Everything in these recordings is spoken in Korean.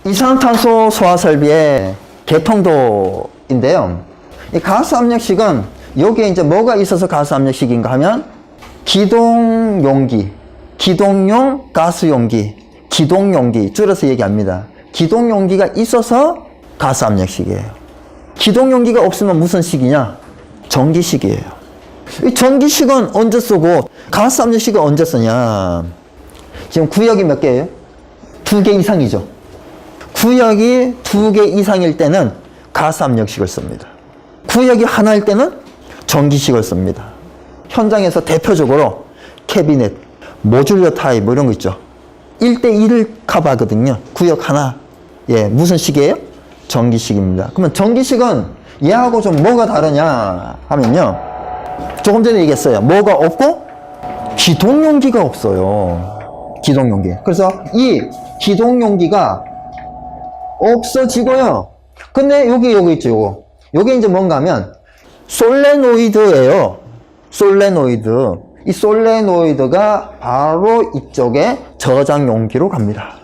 이산화탄소 소화 설비의 개통도인데요. 이 가스 압력식은 여기에 이제 뭐가 있어서 가스 압력식인가 하면 기동 용기, 기동용 가스 용기, 기동 용기 줄여서 얘기합니다. 기동 용기가 있어서 가스 압력식이에요. 기동 용기가 없으면 무슨 식이냐? 전기식이에요. 이 전기식은 언제 쓰고 가스 압력식은 언제 쓰냐? 지금 구역이 몇 개예요? 2개 이상이죠. 구역이 2개 이상일 때는 가스 압력식을 씁니다. 구역이 하나일 때는 전기식을 씁니다. 현장에서 대표적으로 캐비넷, 모듈러 타입 뭐 이런 거 있죠. 1대1을 커버하거든요. 구역 하나. 예, 무슨 식이에요? 전기식입니다. 그러면 전기식은 얘하고 좀 뭐가 다르냐 하면요. 조금 전에 얘기했어요. 뭐가 없고 기동용기가 없어요. 기동용기. 그래서 이 기동용기가 없어지고요. 근데 여기 있죠. 요거. 요게 이제 뭔가 하면 솔레노이드예요. 솔레노이드. 이 솔레노이드가 바로 이쪽에 저장 용기로 갑니다.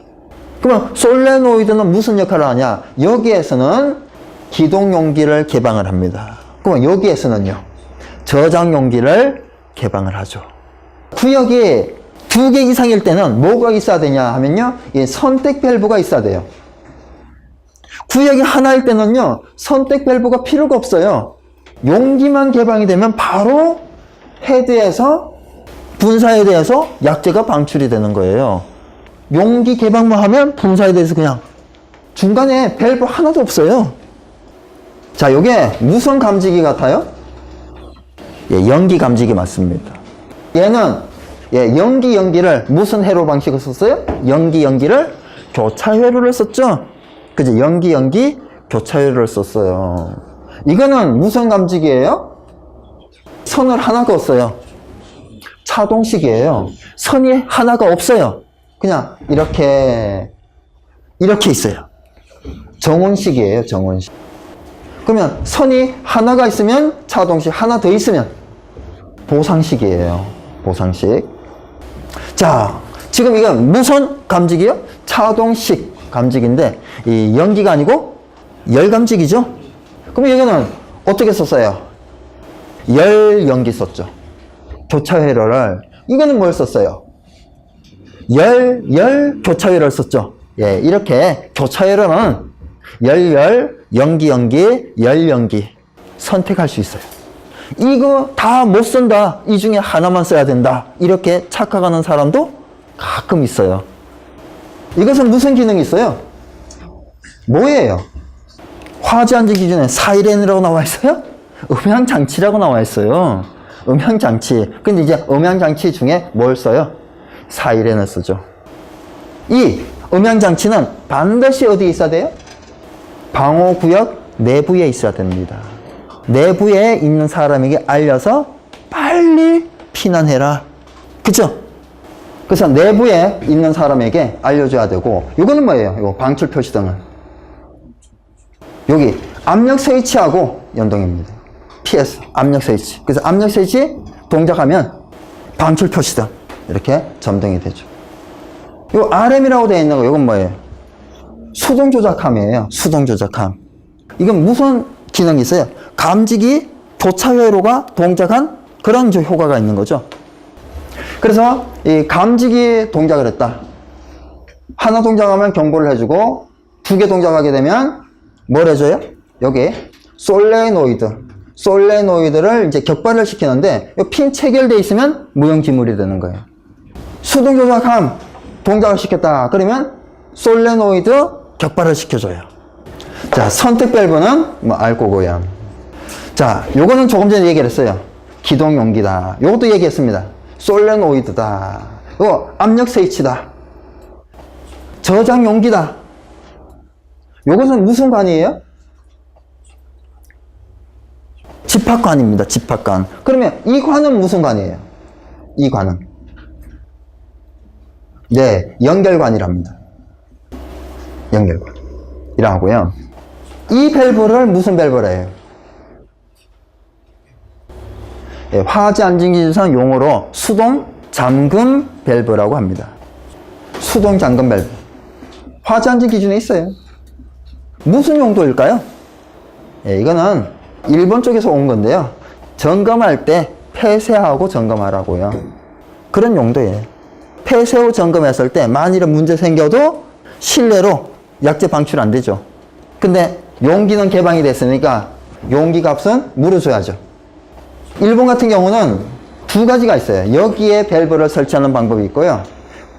그러면 솔레노이드는 무슨 역할을 하냐? 여기에서는 기동 용기를 개방을 합니다. 그러면 여기에서는요. 저장 용기를 개방을 하죠. 구역이 2개 이상일 때는 뭐가 있어야 되냐 하면요. 이 선택 밸브가 있어야 돼요. 구역이 하나일 때는요. 선택 밸브가 필요가 없어요. 용기만 개방이 되면 바로 헤드에서 분사헤드에서 약재가 방출이 되는 거예요. 용기 개방만 하면 분사헤드에서 그냥 중간에 밸브 하나도 없어요. 자, 요게 무슨 감지기 같아요? 예, 연기 감지기 맞습니다. 얘는 예, 연기를 무슨 회로 방식을 썼어요? 연기를 교차회로를 썼죠? 그죠? 연기 교차회로를 썼어요. 이거는 무슨 감지기예요? 선을 하나 그었어요. 차동식이에요. 선이 하나가 없어요. 그냥 이렇게 있어요. 정원식이에요. 정원식. 그러면 선이 하나가 있으면 차동식, 하나 더 있으면 보상식이에요. 보상식. 자, 지금 이건 무슨 감지기요? 차동식 감지기인데 이 연기가 아니고 열 감지기죠. 그럼 이거는 어떻게 썼어요? 열 연기 썼죠. 교차회로를. 이거는 뭘 썼어요? 열 교차회로를 썼죠. 예, 이렇게 교차회로는 연기 열 연기 선택할 수 있어요. 이거 다 못 쓴다. 이 중에 하나만 써야 된다. 이렇게 착각하는 사람도 가끔 있어요. 이것은 무슨 기능이 있어요? 뭐예요? 화재안전 기준에 사이렌이라고 나와 있어요? 음향장치라고 나와 있어요. 음향장치. 근데 이제 음향장치 중에 뭘 써요? 사이렌을 쓰죠. 이 음향장치는 반드시 어디에 있어야 돼요? 방호구역 내부에 있어야 됩니다. 내부에 있는 사람에게 알려서 빨리 피난해라. 그쵸? 그래서 내부에 있는 사람에게 알려줘야 되고, 이거는 뭐예요? 이거 방출 표시등은. 여기 압력 스위치하고 연동입니다. PS, 압력 스위치. 그래서 압력 스위치 동작하면 방출 표시등 이렇게 점등이 되죠. 이 RM이라고 되어 있는 거, 이건 뭐예요? 수동 조작함이에요. 수동 조작함. 이건 무슨 기능이 있어요? 감지기 교차회로가 동작한 그런 효과가 있는 거죠. 그래서 이 감지기 동작을 했다. 하나 동작하면 경보를 해주고 2개 동작하게 되면 뭘 해줘요? 여기 솔레노이드를 이제 격발을 시키는데 이 핀 체결되어 있으면 무용지물이 되는 거예요. 수동 조작함 동작을 시켰다. 그러면 솔레노이드 격발을 시켜줘요. 자, 선택 밸브는 뭐 알고고요. 자, 요거는 조금 전에 얘기를 했어요. 기동 용기다. 요것도 얘기했습니다. 솔레노이드다. 이거 압력 스위치다. 저장 용기다. 요것은 무슨 관이에요? 집합관입니다. 집합관. 그러면 이 관은 무슨 관이에요? 이 관은? 네, 연결관이랍니다. 연결관. 이라고요. 이 밸브를 무슨 밸브라 해요? 예, 화재 안전기준상 용어로 수동 잠금 밸브라고 합니다. 수동 잠금 밸브. 화재안전 기준에 있어요. 무슨 용도일까요? 예, 이거는 일본 쪽에서 온 건데요. 점검할 때 폐쇄하고 점검하라고요. 그런 용도예요. 폐쇄 후 점검했을 때 만일에 문제 생겨도 실내로 약재 방출 안 되죠. 근데 용기는 개방이 됐으니까 용기 값은 물어줘야죠. 일본 같은 경우는 두 가지가 있어요. 여기에 밸브를 설치하는 방법이 있고요.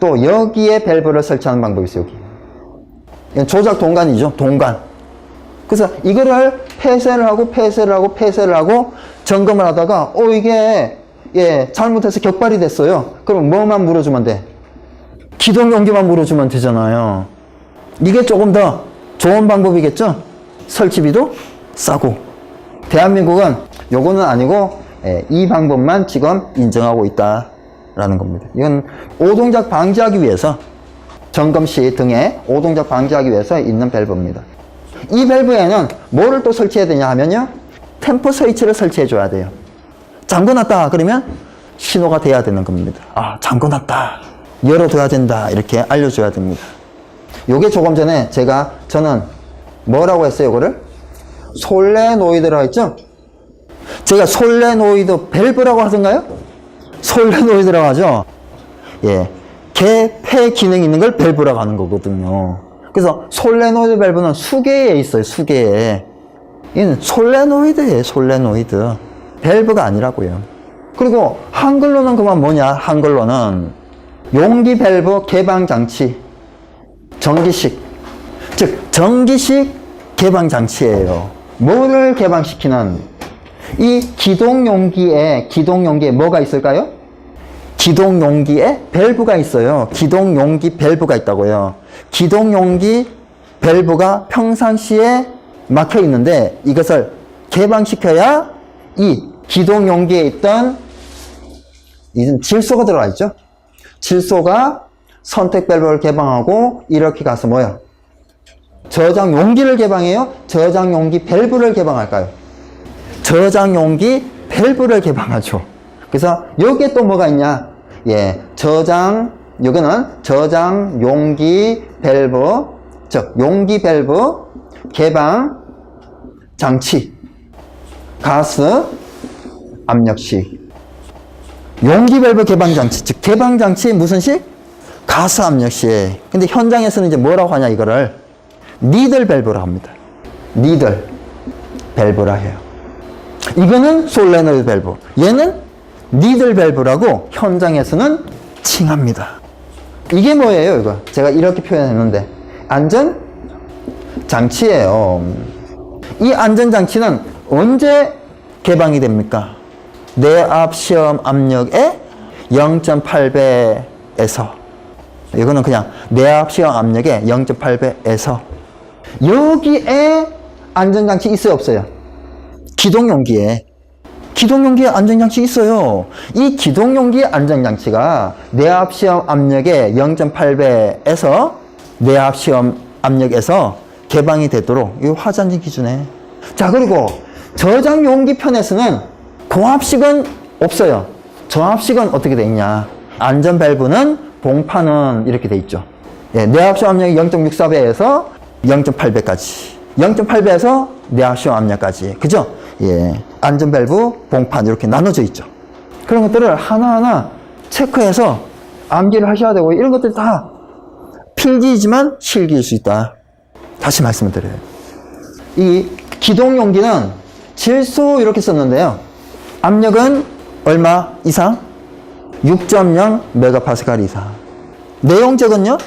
또 여기에 밸브를 설치하는 방법이 있어요. 여기. 이건 조작 동관이죠. 동관. 그래서 이거를 폐쇄를 하고 점검을 하다가 이게 잘못해서 격발이 됐어요. 그럼 뭐만 물어주면 돼? 기동 용기만 물어주면 되잖아요. 이게 조금 더 좋은 방법이겠죠? 설치비도 싸고. 대한민국은 요거는 아니고 이 방법만 지금 인정하고 있다라는 겁니다. 이건 오동작 방지하기 위해서 점검 시 등에 오동작 방지하기 위해서 있는 밸브입니다. 이 밸브에는 뭐를 또 설치해야 되냐 하면요. 템퍼 스위치를 설치해 줘야 돼요. 잠궈놨다 그러면 신호가 돼야 되는 겁니다. 아, 잠궈놨다. 열어둬야 된다. 이렇게 알려줘야 됩니다. 요게 조금 전에 저는 뭐라고 했어요, 이거를? 솔레노이드라고 했죠? 제가 솔레노이드 밸브라고 하던가요? 솔레노이드라고 하죠? 예. 개폐 기능이 있는 걸 밸브라고 하는 거거든요. 그래서 솔레노이드 밸브는 수개에 있어요, 수개에. 얘는 솔레노이드예요, 솔레노이드. 밸브가 아니라고요. 그리고 한글로는 그만 뭐냐, 한글로는 용기 밸브 개방 장치. 전기식. 즉, 전기식 개방 장치예요. 뭐를 개방시키는? 이 기동 용기에 뭐가 있을까요? 기동 용기에 밸브가 있어요. 기동 용기 밸브가 있다고요. 기동 용기 밸브가 평상시에 막혀 있는데 이것을 개방시켜야 이 기동 용기에 있던 질소가 들어가 있죠. 질소가 선택 밸브를 개방하고 이렇게 가서 뭐야? 저장 용기를 개방해요? 저장 용기 밸브를 개방할까요? 저장 용기 밸브를 개방하죠. 그래서 여기에 또 뭐가 있냐? 여기는 저장 용기 밸브, 즉 용기 밸브 개방 장치, 가스 압력식. 용기 밸브 개방 장치, 즉 개방 장치 무슨 식? 가스 압력식. 근데 현장에서는 이제 뭐라고 하냐, 이거를 니들 밸브라 합니다. 니들 밸브라 해요. 이거는 솔레노이드 밸브, 얘는 니들 밸브라고 현장에서는 칭합니다. 이게 뭐예요, 이거? 제가 이렇게 표현했는데 안전 장치예요. 이 안전 장치는 언제 개방이 됩니까? 내압 시험 압력의 0.8배에서, 이거는 그냥 내압 시험 압력의 0.8배에서 여기에 안전장치 있어요, 없어요? 기동용기에 안전장치 있어요. 이 기동용기 안전장치가 내압 시험 압력의 0.8배에서 내압 시험 압력에서 개방이 되도록 이 화재안전 기준에. 자, 그리고 저장 용기 편에서는 공합식은 없어요. 정합식은 어떻게 돼 있냐? 안전 밸브는 봉판은 이렇게 돼 있죠. 내압 시험 압력이 0.64배에서 0.8배까지, 0.8배에서 내압 시험 압력까지, 그죠? 안전 밸브 봉판 이렇게 나눠져 있죠. 그런 것들을 하나하나 체크해서 암기를 하셔야 되고, 이런 것들 다 필기이지만 실기일 수 있다. 다시 말씀을 드려요. 이 기동용기는 질소 이렇게 썼는데요. 압력은 얼마 이상? 6.0 메가파스칼 이상. 내용적은요?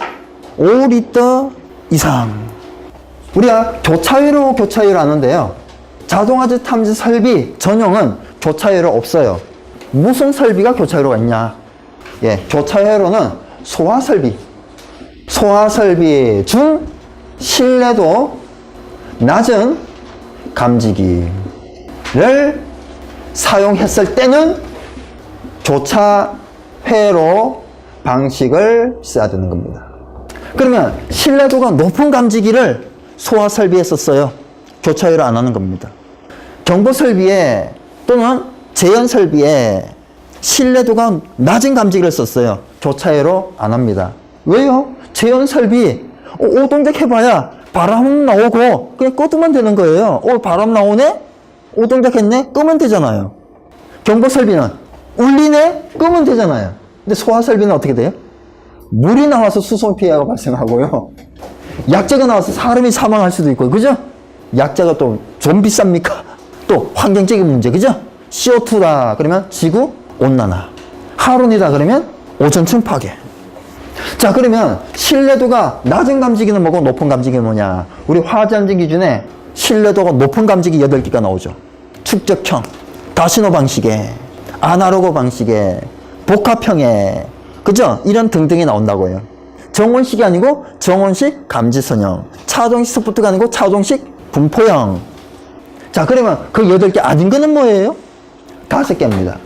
5리터 이상. 우리가 교차율로 하는데요. 자동화재 탐지 설비 전용은 교차회로 없어요. 무슨 설비가 교차회로가 있냐? 교차회로는 소화설비 중 신뢰도 낮은 감지기를 사용했을 때는 교차회로 방식을 써야 되는 겁니다. 그러면 신뢰도가 높은 감지기를 소화설비에 썼어요. 교차회로 안 하는 겁니다. 경보설비에 또는 재연설비에 신뢰도가 낮은 감지기를 썼어요. 교차회로 안 합니다. 왜요? 재연설비 오동작 해봐야 바람 나오고 그냥 꺼두면 되는 거예요. 바람 나오네? 오동작 했네? 끄면 되잖아요. 경보설비는 울리네? 끄면 되잖아요. 근데 소화설비는 어떻게 돼요? 물이 나와서 수송피해가 발생하고요. 약재가 나와서 사람이 사망할 수도 있고, 그죠? 약재가 또 좀 비쌉니까? 또 환경적인 문제, 그죠? CO2다 그러면 지구 온난화, 하론이다 그러면 오존층 파괴. 자, 그러면 신뢰도가 낮은 감지기는 뭐고 높은 감지기는 뭐냐? 우리 화재안전 기준에 신뢰도가 높은 감지기 8개가 나오죠. 축적형, 다신호 방식에, 아날로그 방식에, 복합형에, 그죠? 이런 등등이 나온다고요. 정원식이 아니고 정원식 감지선형, 차동식 스포트가 아니고 차동식 분포형. 자, 그러면 그 8개 아닌 거는 뭐예요? 5개입니다.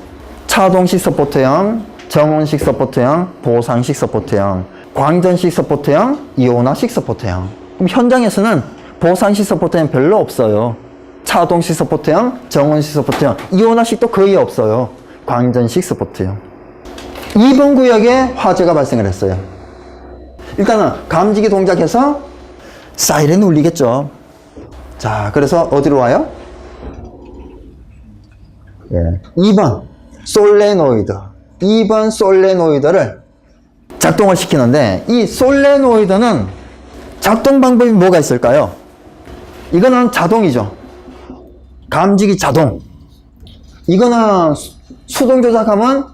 차동식 서포트형, 정원식 서포트형, 보상식 서포트형, 광전식 서포트형, 이온화식 서포트형. 그럼 현장에서는 보상식 서포트형 별로 없어요. 차동식 서포트형, 정원식 서포트형, 이온화식도 거의 없어요. 광전식 서포트형. 2번 구역에 화재가 발생을 했어요. 일단은 감지기 동작해서 사이렌 울리겠죠. 자, 그래서 어디로 와요? 2번 솔레노이드. 2번 솔레노이드를 작동을 시키는데, 이 솔레노이드는 작동 방법이 뭐가 있을까요? 이거는 자동이죠. 감지기 자동. 이거는 수동 조작하면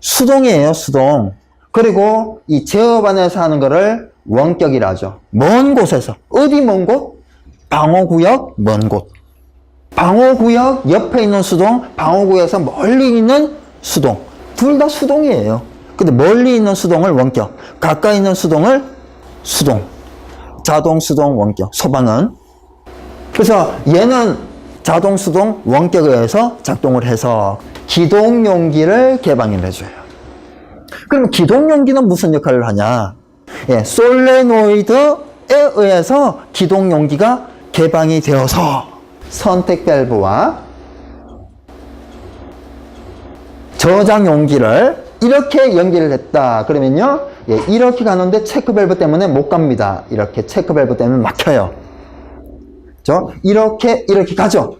수동이에요, 수동. 그리고 이 제어반에서 하는 거를 원격이라 하죠. 먼 곳에서. 어디 먼 곳? 방어구역 먼 곳. 방어구역 옆에 있는 수동, 방어구역에서 멀리 있는 수동. 둘 다 수동이에요. 근데 멀리 있는 수동을 원격, 가까이 있는 수동을 수동. 자동, 수동, 원격. 소방은. 그래서 얘는 자동, 수동, 원격에 의해서 작동을 해서 기동용기를 개방을 해줘요. 그럼 기동용기는 무슨 역할을 하냐? 솔레노이드에 의해서 기동용기가 개방이 되어서 선택 밸브와 저장 용기를 이렇게 연결을 했다. 그러면요, 이렇게 가는데 체크 밸브 때문에 못 갑니다. 이렇게 체크 밸브 때문에 막혀요. 이렇게 가죠.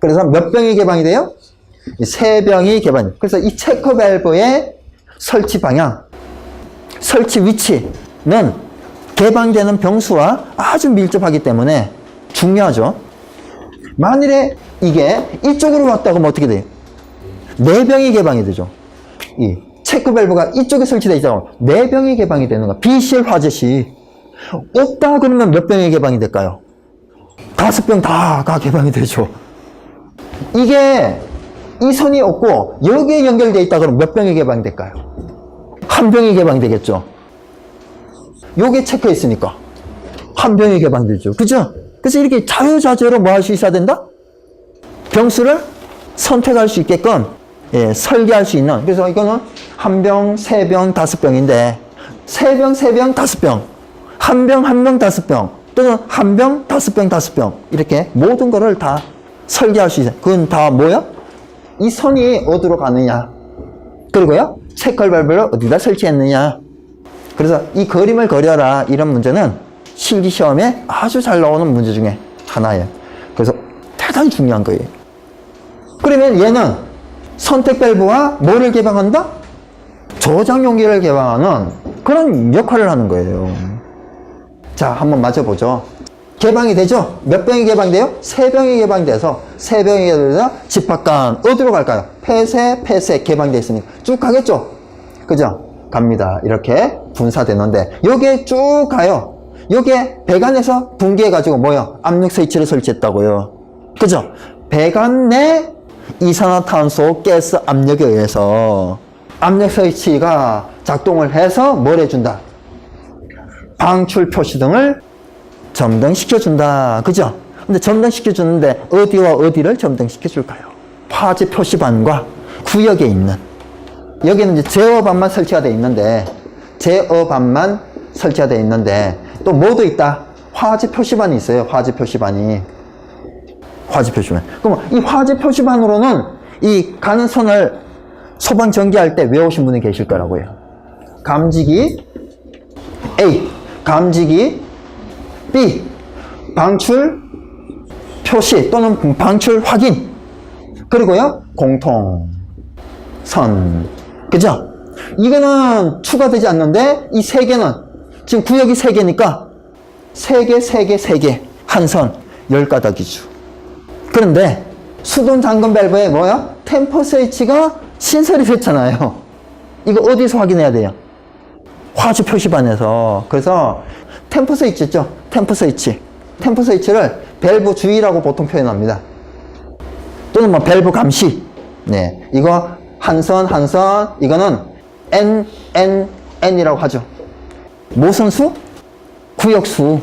그래서 몇 병이 개방이 돼요? 3병이 개방이. 그래서 이 체크 밸브의 설치 방향, 설치 위치는 개방되는 병수와 아주 밀접하기 때문에 중요하죠. 만일에 이게 이쪽으로 왔다 그러면 어떻게 돼요? 4병이 개방이 되죠. 이 체크 밸브가 이쪽에 설치되어 있다고 4병이 개방이 되는 거야. BCL 화재 시. 없다 그러면 몇 병이 개방이 될까요? 5병 다가 개방이 되죠. 이게 이 선이 없고 여기에 연결되어 있다 그러면 몇 병이 개방이 될까요? 1병이 개방되겠죠. 요게 체크해 있으니까 1병이 개방되죠. 그죠? 그래서 이렇게 자유자재로 뭐 할 수 있어야 된다? 병수를 선택할 수 있게끔 설계할 수 있는. 그래서 이거는 1병, 3병, 5병인데 3병, 3병, 5병, 1병, 1병, 5병 또는 1병, 5병, 5병 이렇게 모든 거를 다 설계할 수 있어요. 그건 다 뭐야? 이 선이 어디로 가느냐, 그리고요 체크 밸브를 어디다 설치했느냐. 그래서 이 그림을 그려라 이런 문제는 실기 시험에 아주 잘 나오는 문제 중에 하나예요. 그래서 대단히 중요한 거예요. 그러면 얘는 선택 밸브와 뭐를 개방한다? 저장 용기를 개방하는 그런 역할을 하는 거예요. 자, 한번 맞춰보죠. 개방이 되죠? 몇 병이 개방돼요? 3병이 개방돼서 3병이 개방돼서 집합관 어디로 갈까요? 폐쇄 개방돼 있으니까 쭉 가겠죠? 그죠? 갑니다. 이렇게 분사되는데 여기에 쭉 가요. 여기에 배관에서 분기해가지고 뭐요? 압력 스위치를 설치했다고요. 그죠? 배관 내 이산화탄소 가스 압력에 의해서 압력 스위치가 작동을 해서 뭘 해준다? 방출 표시 등을 점등시켜준다. 그죠? 근데 점등시켜주는데 어디와 어디를 점등시켜줄까요? 화재 표시반과 구역에 있는, 여기는 이제 제어반만 설치가 되어 있는데, 제어반만 설치가 되어 있는데, 또 뭐도 있다? 화재 표시반이 있어요. 화재 표시반이. 화재 표시반. 그럼 이 화재 표시반으로는 이 가는 선을 소방 전기할 때 외우신 분이 계실 거라고요. 감지기 A. 감지기. B. 방출 표시 또는 방출 확인. 그리고요, 공통선. 그죠? 이거는 추가되지 않는데, 이 세 개는, 지금 구역이 세 개니까, 세 개, 한 선, 10가닥이죠. 그런데, 수동 잠금 밸브에 뭐야? 템퍼 스위치가 신설이 됐잖아요. 이거 어디서 확인해야 돼요? 화주 표시판에서. 그래서, 템퍼 스위치 있죠? 템퍼 스위치. 템퍼 스위치를 밸브 주의라고 보통 표현합니다. 또는 뭐 밸브 감시. 네. 이거 한 선, 이거는 N이라고 하죠. 모선수? 구역수.